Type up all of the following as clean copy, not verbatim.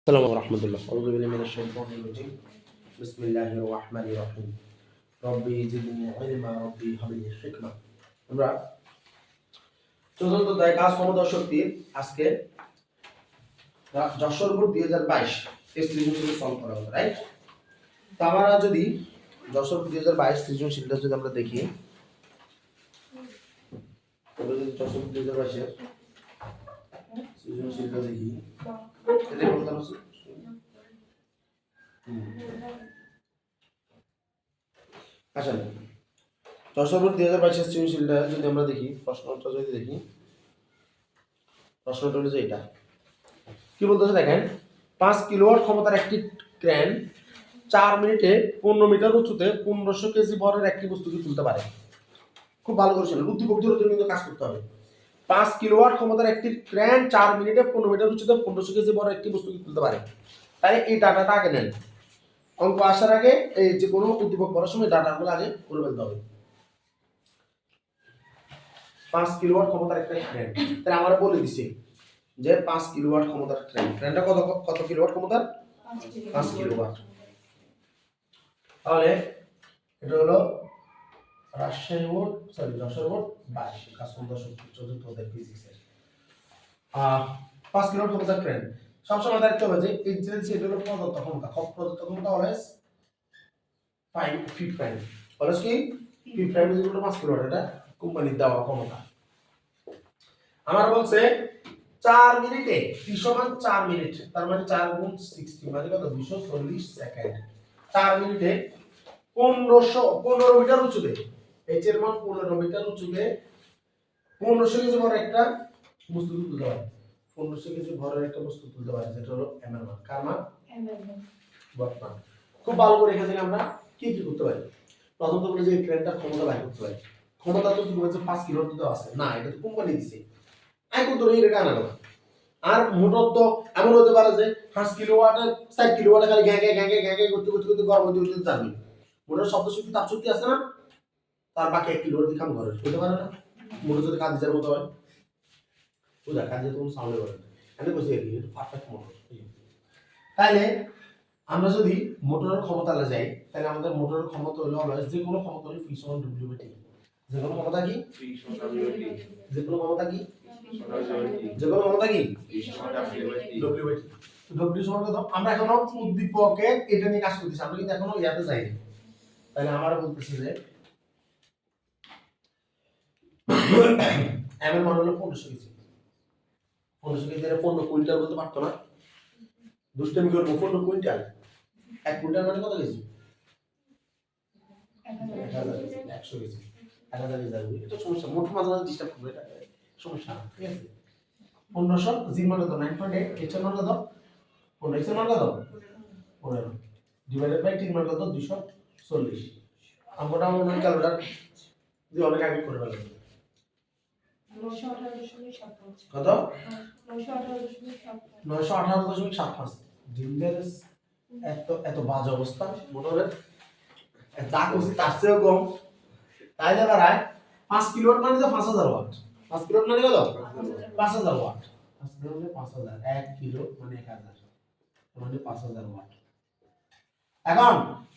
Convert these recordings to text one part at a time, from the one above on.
السلام ورحمة الله. أعوذ بالله من الشيطان الرجيم. بسم الله الرحمن الرحيم. ربي زدني علما ربي هب لي حكمة. আমরা চতুর্থ অধ্যায় কাজ ক্ষমতা শক্তি আজকে যশোর বোর্ড 2022 এই সৃজনশীল সলভ করা হবে, রাইট? তো আমরা যদি যশোর বোর্ড 2022 সৃজনশীলটা যদি আমরা দেখি, তবে যদি যশোর বোর্ড 2022 এর সৃজনশীলটা দেখি, এটা বলতে হচ্ছে আসেন যশোর বোর্ড 2022 এর সৃজনশীলটা যদি আমরা দেখি, প্রশ্নটা যদি দেখি, প্রশ্নটা হলো যে এটা কি বলতেছে দেখেন, 5 কিলোওয়াট ক্ষমতার একটি ক্রেন 4 মিনিটে 15 মিটার উঁচুতে 1500 কেজি ভরের একটি বস্তুকে তুলতে পারে। খুব ভালো করে শুনুন, উদ্দীপক ধরে কিন্তু কাজ করতে হবে। 5 কিলোওয়াট ক্ষমতার একটি ক্রেন 4 মিনিটে 15 মিটার উঁচুতে 1500 কেজি ভরের একটি বস্তুকে তুলতে পারে। তাই এই ডাটাটা আগে নেন, অঙ্ক আসার আগে এই যে কোনো উদ্দীপক পড়ার সময় ডাটাগুলো আগে করে ফেলতে হবে। 5 কিলোওয়াট ক্ষমতার একটা ক্রেন, তাহলে আমরা বলে দিছি যে 5 কিলোওয়াট ক্ষমতার ক্রেন, ক্রেনটা কত কিলোওয়াট ক্ষমতার? 5 কিলোওয়াট। তাহলে এটা হলো রাজশাহী বোর্ড, যশোর বোর্ড 22 কাজ ক্ষমতা শক্তি চতুর্থ অধ্যায় ফিজিক্সের 5 কিলোওয়াট ক্ষমতার ক্রেন। সবসময় দেখতে হবে যে এই যে এটা হলো প্রদত্ত ক্ষমতা, প্রদত্ত ক্ষমতা অলওয়েজ ফিট প্রাইম, অলওয়েজ কি fit prime is equal to 5 kilowatt, এটা কোম্পানির দেওয়া ক্ষমতা। আমার বলছে 4 মিনিটে t সমান 4 মিনিট, তার মানে 4 গুণ 60 মানে কত? 240 সেকেন্ড। 4 মিনিটে 15 মিটার উঁচুতে, h এর মান 15 মিটার উঁচুতে 1500 কেজি ভরের একটা বস্তু তুলতে পারে। 1500 কেজি ভরের একটা বস্তু তুলতে পারে, যেটা হলো m এর মান। কার মান? m এর মান, ভর মান। খুব ভালো করে এখান থেকে আমরা কি কি করতে পারি? প্রথমত বলে যে ক্রেনটার ক্ষমতা বাইর করতে পারি। ক্ষমতা তো কি বলছে 5 কিলো দিতে আছে না, এটা তো কোম্পানি দিছে। আই কোন ধরে এটা আনা কথা। আর মোটর তো এমন হতে পারে যে 5 কিলোওয়াটের 4 কিলোওয়াটে খালি গ্যাঁ করতে গরম হতে যাবে। মোটর শব্দ শক্তি তাপ শক্তি আছে না, তার বাকি 1 কিলোওয়াট দিয়ে কাম করে হতে পারে না। মোটর যদি কাজ যার মতো হয়, বুঝা কাজ যেমন সাউন্ড করে আমি কইছি আর কি পারফেক্ট মোটর। তাইলে আমরা যদি মোটরের ক্ষমতালে যাই, তাহলে আমাদের মোটরের ক্ষমতা হলো অলওয়েজ যে কোনো ক্ষমতা হলো ফি সমান ডব্লিউ/টি। যে কোনো ক্ষমতা কি ফি সমান ডব্লিউ/টি, যে কোনো ক্ষমতা কি যে কোনো ক্ষমতা কি ফি সমান ডব্লিউ/টি। ডব্লিউ সমান কত? আমরা এখনো উদ্দীপকে এটা নিয়ে কাজ করতেছি, আমরা কিন্তু এখনো ইয়াতে যাইনি। তাহলে আমরা বলতেছি যে m এর মান হলো 1500 কেজি। 1500 কেজি এর 15 কুইন্টাল বলতে পারতো না, দুষ্টামি করব। 15 কুইন্টাল, 1 কুইন্টাল মানে কত কেজি? 100 কেজি। 1000 কেজি যাবে, এটা সমস্যা। মোট মাঝে মাঝে ডিস্টার্ব করবে, এটা সমস্যা না, ঠিক আছে? 1500 জি মান কত? 9.8, h এর মান কত? 15, h এর মান কত? 15 ডিভাইডেড বাই 3 মান কত? 240। আমরা মনে ক্যালকুলেটর দিয়ে অনেক আগে করে ফেললাম। কত? 918.75। ডিমদের এত বাজে অবস্থা মোটরের, যা করছি তার চেয়েও কম। তাইলে দাঁড়ায় 5 কিলোওয়াট মানে তো 5000 ওয়াট। 5 কিলোওয়াট মানে কত? 5000 ওয়াট। 5 কিলো মানে 5000, 1 কিলো মানে 1000, মানে 5000 ওয়াট। এখন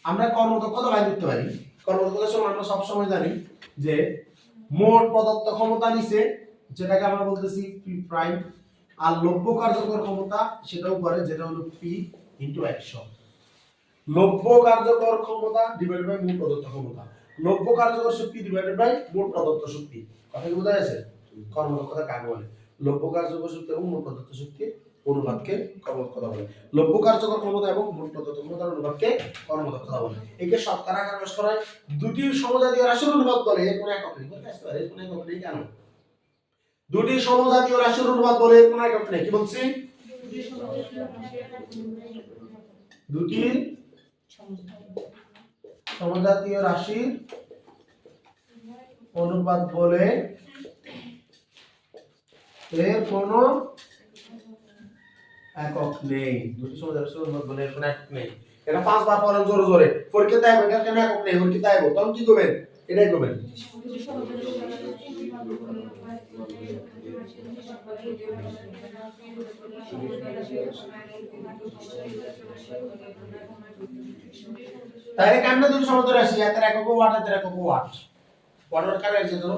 আমরা কর্মদক্ষতা বাইর করতে পারি। কর্মদক্ষতার সময় আমরা সব সময় জানি যে মোট প্রদত্ত ক্ষমতা নিচে, যেটাকে আমরা বলতেছি পি প্রাইম, আর লব্য কার্যকর ক্ষমতা সেটা উপরে, যেটা হলো পি ইনটু 100। লব্য কার্যকর ক্ষমতা ডিভাইডেড বাই মোট প্রদত্ত ক্ষমতা, লব্য কার্যকর শক্তি ডিভাইডেড বাই মোট প্রদত্ত শক্তি। কথা কি বোঝা যাচ্ছে? কর্মদক্ষতা কাকে বলে? লব্য কার্যকর শক্তি এবং মোট প্রদত্ত শক্তির অনুপাতকে কর্মদক্ষতা বলে। লব্য কার্যকর ক্ষমতা এবং মোট প্রদত্ত ক্ষমতার অনুপাতকে কর্মদক্ষতা বলে। একে শতকরা আকারে প্রকাশ করা হয়। দুটি সমজাতীয় রাশির অনুপাত বলে, এর কোনো একক নেই। বুঝতে পারছেন? এর কোনো একক নেই কেন? দুটি সমজাতীয় রাশির অনুপাত বলে, এর কোনো একক নেই। কি বলছি? দুটি সমজাতীয় রাশির অনুপাত বলে, এর কোনো একক নেই। দুটি সমজাতীয় রাশির অনুপাত বলে, এর কোনো একক নেই। এটা 5 বার পড়েন জোরে জোরে। পরীক্ষাতে আইবো, এটা কেন একক নেই? পরীক্ষাতে আইবো, তখন কি করবেন? এটাই করবেন। তাহলে কান্না দুটো সমান্তরাল রাশি একের একক ওয়াট একের একক ওয়াট ওয়াটের কার আছে ধরো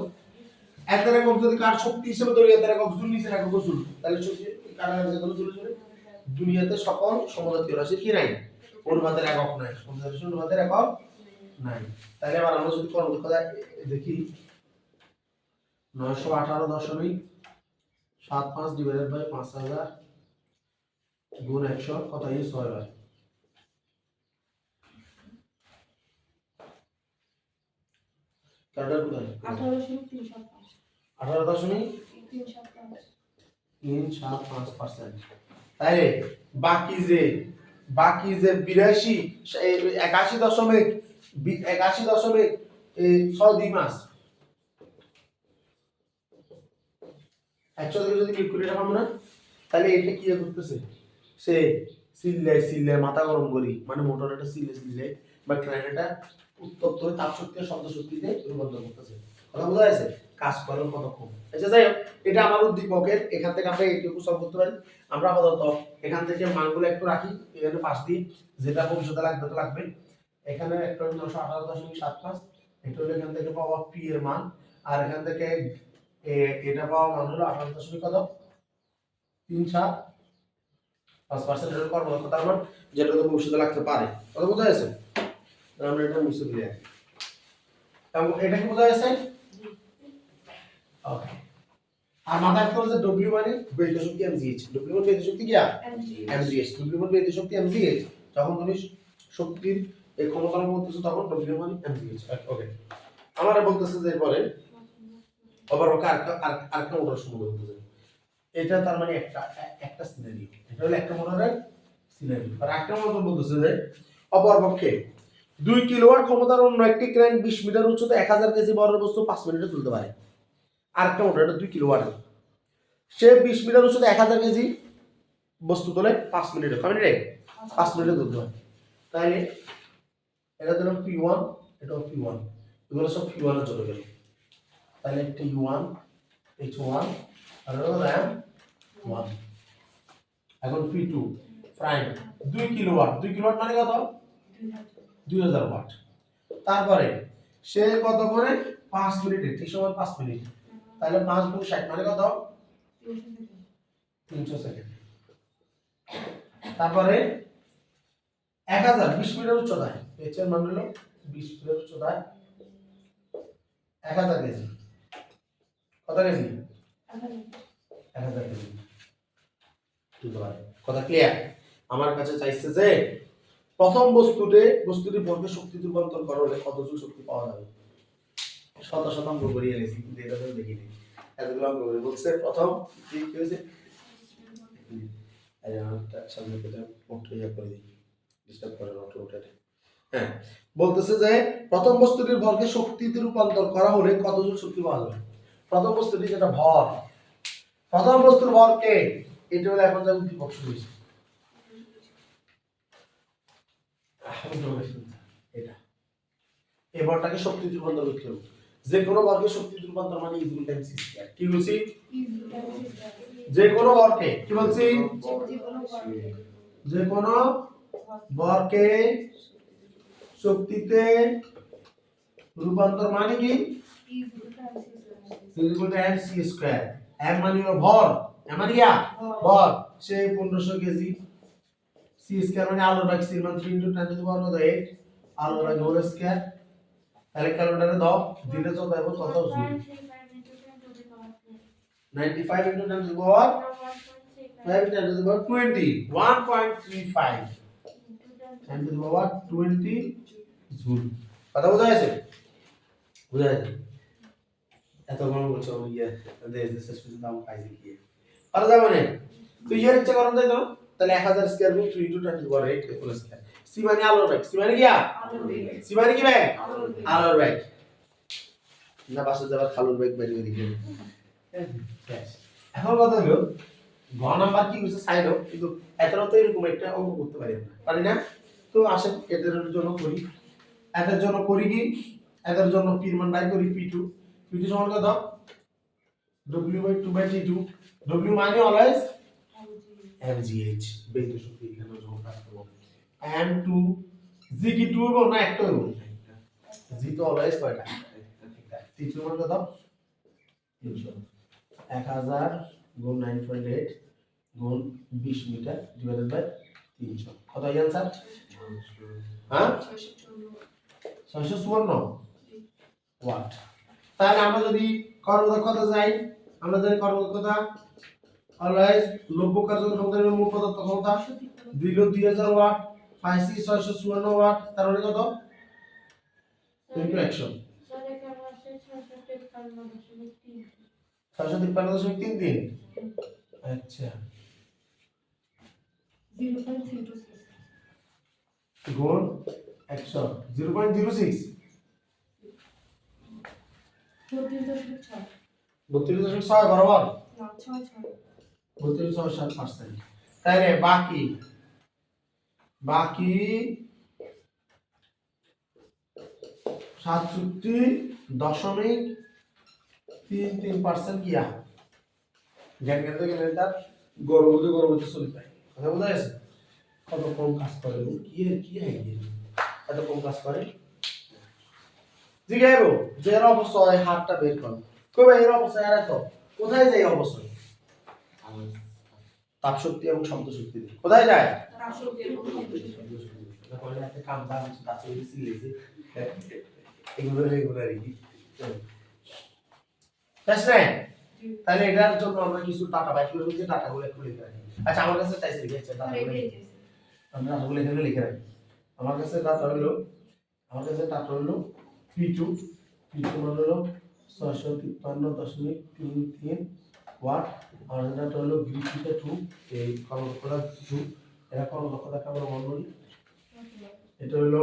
একের একক যদি কার শক্তি হিসেবে ধরি একের একক জুল নিচের একক জুল তাহলে শক্তি কার আছে ধরো জুল জুল দুনিয়াতে সকল সমজাতীয় রাশি কি নাই অনুপাতের একক নাই সমজাতীয় অনুপাতের একক নাই তাহলে এবার আমরা যদি কর্ম দক্ষতা দেখি 918.75 ডিভাইডেড বাই 5000 গুণ 100 কত হয় 6 বার কাটার কোথায় 18.375% তাহলে বাকি যে 82 81.6 মাস 100 যদি ক্লিক করে রাখবো না তাহলে এটা কি করতেছে সে সিলে মাথা গরম করি মানে মোটর একটা সিলে বা ট্রেনটা উত্তপ্ত হয়ে তাপ শক্তি আর শব্দ শক্তিতে রূপান্তর করতেছে কথা বোঝা যাচ্ছে কাজ করার কতক্ষণ আচ্ছা যাই হোক এটা আমার উদ্দীপকের এখান থেকে আমরা এইটুকু সলভ করতে পারি আমরা আপাতত এখান থেকে মানগুলো একটু রাখি এখানে পাশ দিই যেটা ভবিষ্যতে লাগবে তো লাগবে এখানে একটা 918.75 এটা হলো এখান থেকে পাওয়া পি এর মান আর এখান থেকে এটা পাওয়া মান হলো 18 কত 375% এর কর্মদক্ষতার মান যেটা তো ভবিষ্যতে লাগতে পারে কথা বোঝা যাচ্ছে আমরা এটা মুছে দিই এবং এটা কি বোঝা যাচ্ছে ওকে আর মাথায় রাখতে হবে যে W মানে বৈদ্যুতিক শক্তি mgh W মানে বৈদ্যুতিক শক্তি কি mgh W মানে বৈদ্যুতিক শক্তি mgh যখন তুমি শক্তির এই ক্ষমতার বলতেছো তখন W মানে mgh ওকে আমারে বলতেছে যে এরপরে অপরপক্ষে আরেকটা মোটর সম্বন্ধে বলতেছে এটা তার মানে একটা সিনারিও এটা হলো একটা মোটরের সিনারিও আর একটা মোটর বলতেছে যে অপরপক্ষে 2 কিলোওয়াট ক্ষমতার অন্য একটি ক্রেন 20 মিটার উচ্চতা 1000 কেজি বড় বস্তু 5 মিনিটে তুলতে পারে আরেকটা মোটর এটা 2 কিলোওয়াট সে 20 মিটার উচ্চতা 1000 কেজি বস্তু তোলে 5 মিনিটে কয় মিনিটে 5 মিনিটে তুলতে পারে তাহলে এটা দিলাম P1 এটাও P1 এগুলো সব P1 এর চলে গেল তাহলে T1 H1 আর হলো M1 এখন P2 প্রাইম 2 কিলোওয়াট মানে কত 2000 ওয়াট তারপরে সে কত করে 5 মিনিটে ঠিক সময় 5 মিনিট তাহলে 5 গুণ 60 মানে কত 300 সেকেন্ড তারপরে 1000 20 মিটার উচ্চতায় h এর মান হলো 20 মিটার উচ্চতায় 1000 কেজি কত কেজি 1000 কেজি বুঝতে পারে কথা ক্লিয়ার আমার কাছে চাইছে যে প্রথম বস্তুটি ভরকে শক্তিতে রূপান্তর করা হলে কত জুল শক্তি পাওয়া যাবে শতাংশ করিয়ে এনেছি কিন্তু এটা তো দেখিনি এতগুলো অঙ্ক করে বলছে প্রথম কি হয়েছে আরে আমারটা সামনে কেটে নোটটা করে দিই ডিস্টার্ব করে নোটটা হ্যাঁ বলতেছে যে প্রথম বস্তুটির ভরকে শক্তিতে রূপান্তর করা হলে কত জুল শক্তি পাওয়া যাবে প্রথম বস্তুটি যেটা ভর প্রথম বস্তুর ভরকে এটা হলো এখন যা উদ্দীপক শুরু হয়েছে এটা এই ভরটাকে শক্তিতে রূপান্তর করতে হবে যে কোনো ভরকে শক্তিতে রূপান্তর মানে ইকুয়াল টাইম c স্কয়ার কি বলছি যে কোনো ভরকে কি বলছি যে কোনো ভরকে শক্তিতে রূপান্তর মানে কি equal time c square m মানে হলো ভর m মানে কি ভর সে 1500 কেজি c স্কয়ার মানে আলোর বেগ c মান 3 * 10 টু দি পাওয়ার 8 আলোর বেগ হোল স্কয়ার তাহলে ক্যালকুলেটরে দাও দিলে তো দেখো কত joule 95 * 10 to the power 5 10 to the power 20 1.35 10 to the power 20 joule কথা বোঝা যাচ্ছে এত গরম করছে আমি ইয়ে শেষ পর্যন্ত দাম পাইছি কি আর যাবে মানে তুই এর ইচ্ছা করুন তাই তো তাহলে 1000 square root 3 * 10 to the power 8 whole square C মানে আলোর বেগ সি মানে কি সি মানে কি বেগ আলোর বেগ না পাশে যাবার খালুর বেগ বের করে দিই এখন কথা হলো ঘ নাম্বার কি হইছে সাইডও কিন্তু এতটা তো এরকম একটা অঙ্ক করতে পারি না তো আসেন এদের জন্য করি এদের জন্য করি কি এদের জন্য p এর মান বাই করি p2 সমান কত w/2/t2 w মানে অলওয়েজ mgh বেগ শক্তি এখানে যখন কাজ করব m2 g কি 2 হবে না একটা হবে g তো অলওয়েজ কয়টা একটা তৃতীয় মান কত 300 1000 গুণ 9.8 গুণ 20 মিটার ডিভাইডেড বাই 300 কত অ্যানসার হ্যাঁ 654 ওয়াট তাহলে আমরা যদি কর্মদক্ষতা যাই আমরা জানি কর্মদক্ষতা অলওয়েজ লব্য কার্যকর ক্ষমতার মোট পদার্থ ক্ষমতা 2000 ওয়াট পাইছি 654 ওয়াট তার মানে কত ইনটু 100 653.33 আচ্ছা গুণ 100 0.06 32.6 বরাবর না 32.7% তাহলে বাকি 67.33% কিয়া জ্ঞান কেন্দ্র গেলে তার গর্ভবতী চলে পায় কথা বোঝা গেছে কত কম কাজ করে কি এত কম কাজ করে জিজ্ঞাসা যে এর অবশ্যই হাতটা বের করো কবে এর অবশ্যই আর তো কোথায় যায় অবশ্যই তাপ শক্তি এবং শব্দ শক্তি কোথায় যায় তাপ শক্তি এবং শব্দ শক্তি তাহলে একটা কাম দাম আছে সিলেছে এগুলো আর কি তাহলে এটার জন্য আমরা কিছু ডাটা বাই করে যে ডাটাগুলো একটু লিখে রাখি আচ্ছা আমার কাছে চাইছে লিখেছে ডাটাগুলো আমরা ডাটাগুলো এখানে লিখে রাখি আমার কাছে ডাটা হলো P2 হলো 653.33 ওয়াট আর এটা হলো গ্রিফিটা 2 এই কর্মদক্ষতা 2 এটা কর্মদক্ষতা আমরা মনে করি এটা হলো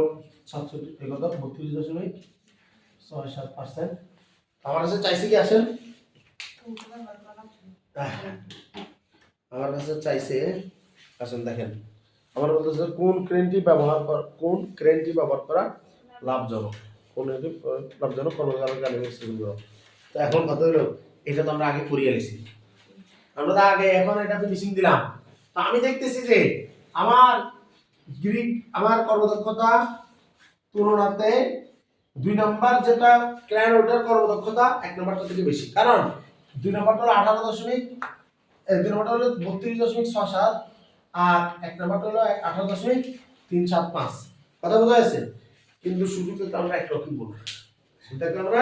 32.67% আমার কাছে চাইছে কি আসেন আমার কাছে চাইছে আসেন দেখেন আমার বলতেছে কোন ক্রেনটি ব্যবহার করা লাভজনক কর্মকাণ্ড গাড়ি তো এখন কত হলো এটা তো আমরা আগে করিয়ে নিয়েছি আমরা তো আগে এখন এটা ফিনিশিং দিলাম তো আমি দেখতেছি যে আমার কর্মদক্ষতা তুলনাতে 2 নাম্বার যেটা ক্রেন ওটার কর্মদক্ষতা 1 নাম্বারটা থেকে বেশি কারণ 2 নাম্বারটা হলো 2 নাম্বারটা হলো 32.67 আর 1 নাম্বারটা হলো 18.375 কথা বোঝা যাচ্ছে কিন্তু সুযোগটা আমরা একরকম বলবো সেটাকে আমরা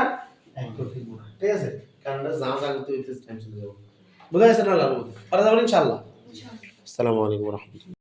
একরকম বলবো ঠিক আছে কারণ এটা যা করতে হইতে টাইম চলে যাবে বোঝা যাচ্ছে না লাভ পারা যাবে ইনশাআল্লাহ আসসালামু আলাইকুম ওয়া রাহমাতুল্লাহ